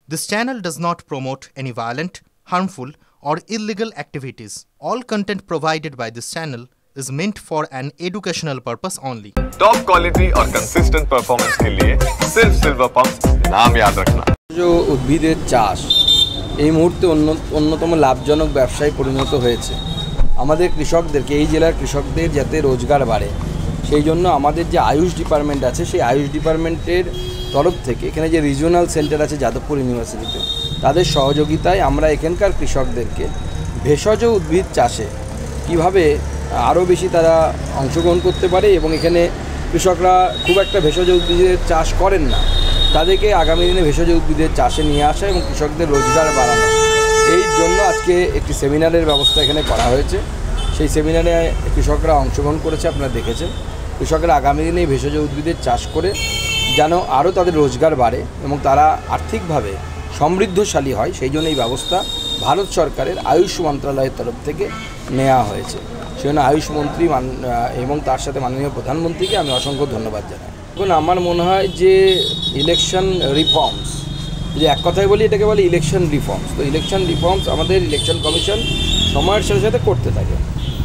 This channel does not promote any violent, harmful, or illegal activities. All content provided by this channel is meant for an educational purpose only. Top quality और consistent performance के लिए सिर्फ silver pump नाम याद रखना। जो উদ্ভিদের চাষ এই মুহূর্তে অন্যতম লাভজনক ব্যবসায় পরিণত হয়েছে। আমাদের কৃষকদেরকে এই জেলার কৃষকদের যাতে রোজগার বাড়ে সেই জন্য আমাদের যে আয়ুষ ডিপার্টমেন্ট আছে সেই আয়ুষ ডিপার্টমেন্টের তরফ থেকে এখানে যে রিজিওনাল সেন্টার আছে যাদবপুর ইউনিভার্সিটিতে তাদের সহযোগিতায় আমরা এখানকার কৃষকদেরকে ভেষজ উদ্ভিদ চাষে কীভাবে আরও বেশি তারা অংশগ্রহণ করতে পারে এবং এখানে কৃষকরা খুব একটা ভেষজ উদ্ভিদের চাষ করেন না তাদেরকে আগামী দিনে ভেষজ উদ্ভিদের চাষে নিয়ে আসা এবং কৃষকদের রোজগার বাড়ানো এই জন্য আজকে একটি সেমিনারের ব্যবস্থা এখানে করা হয়েছে। সেই সেমিনারে কৃষকরা অংশগ্রহণ করেছে, আপনারা দেখেছেন। কৃষকরা আগামী দিনে ভেষজ উদ্ভিদের চাষ করে যেন আরও তাদের রোজগার বাড়ে এবং তারা আর্থিকভাবে সমৃদ্ধশালী হয় সেই জন্য এই ব্যবস্থা ভারত সরকারের আয়ুষ মন্ত্রণালয়ের তরফ থেকে নেওয়া হয়েছে। সেই জন্য আয়ুষ মন্ত্রী এবং তার সাথে মাননীয় প্রধানমন্ত্রীকে আমি অসংখ্য ধন্যবাদ জানাই। এখন আমার মনে হয় যে ইলেকশন রিফর্মস, যে এক কথায় বলি এটাকে বলে ইলেকশন রিফর্মস, তো ইলেকশন রিফর্মস আমাদের ইলেকশন কমিশন সময়ের সাথে সাথে করতে থাকে।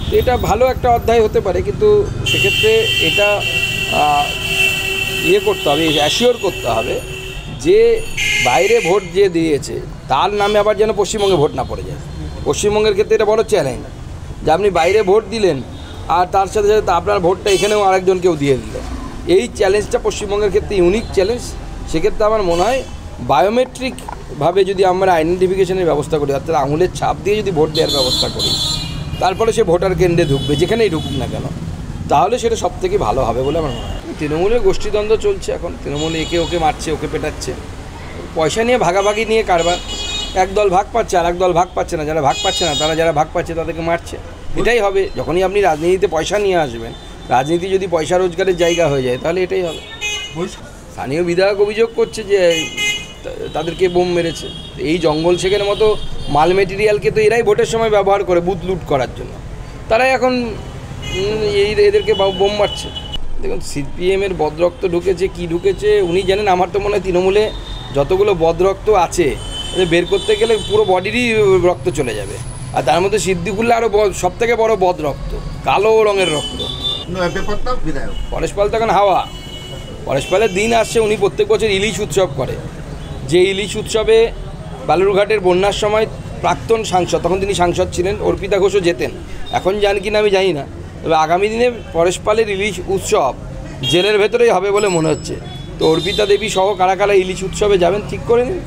তো এটা ভালো একটা অধ্যায় হতে পারে, কিন্তু সেক্ষেত্রে এটা করতে হবে, অ্যাসিওর করতে হবে যে বাইরে ভোট যে দিয়েছে তার নামে আবার যেন পশ্চিমবঙ্গে ভোট না পড়ে যায়। পশ্চিমবঙ্গের ক্ষেত্রে এটা বড় চ্যালেঞ্জ যে আপনি বাইরে ভোট দিলেন আর তার সাথে সাথে আপনার ভোটটা এখানেও আরেকজনকেও দিয়ে দিলেন। এই চ্যালেঞ্জটা পশ্চিমবঙ্গের ক্ষেত্রে ইউনিক চ্যালেঞ্জ। সেক্ষেত্রে আমার মনে হয় বায়োমেট্রিকভাবে যদি আমরা আইডেন্টিফিকেশনের ব্যবস্থা করি, অর্থাৎ আঙুলের ছাপ দিয়ে যদি ভোট দেওয়ার ব্যবস্থা করি, তারপরে সে ভোটার কেন্দ্রে ঢুকবে যেখানেই ঢুকুক না কেন, তাহলে সেটা সবথেকে ভালো হবে বলে আমার মনে হয়। তৃণমূলের গোষ্ঠীদ্বন্দ্ব চলছে এখন, তৃণমূল একে ওকে মারছে, ওকে পেটাচ্ছে, পয়সা নিয়ে ভাগাভাগি নিয়ে কারবার। এক দল ভাগ পাচ্ছে আর এক দল ভাগ পাচ্ছে না, যারা ভাগ পাচ্ছে না তারা যারা ভাগ পাচ্ছে তাদেরকে মারছে। এটাই হবে যখনই আপনি রাজনীতিতে পয়সা নিয়ে আসবেন। রাজনীতি যদি পয়সা রোজগারের জায়গা হয়ে যায় তাহলে এটাই হবে। স্থানীয় বিধায়ক অভিযোগ করছে যে তাদেরকে বোম মেরেছে। এই জঙ্গল শেখের মতো মাল মেটেরিয়ালকে তো এরাই ভোটের সময় ব্যবহার করে বুথ লুট করার জন্য, তারাই এখন এদেরকে বোম মারছে। দেখুন, সিপিএমের বদরক্ত ঢুকেছে কি ঢুকেছে উনি জানেন। আমার তো মনে হয় তৃণমূলে যতগুলো বদরক্ত আছে বের করতে গেলে পুরো বডিরই রক্ত চলে যাবে। আর তার মধ্যে সিদ্দিকুল্লাহ আরও সবথেকে বড় বদরক্ত, কালো রঙের রক্ত। পরেশ পাল তো এখন হাওয়া। পরেশ পালের দিন আসছে, উনি প্রত্যেক বছর ইলিশ উৎসব করে। যে ইলিশ উৎসবে বালুরঘাটের বন্যার সময় প্রাক্তন সাংসদ, তখন তিনি সাংসদ ছিলেন, অর্পিতা ঘোষও যেতেন। এখন যান কিনা আমি জানি না, তবে আগামী দিনে পরেশ পালের ইলিশ উৎসব জেলের ভেতরেই হবে বলে মনে হচ্ছে। তো অর্পিতা দেবী সহ কারা কারা ইলিশ উৎসবে যাবেন ঠিক করে নিন।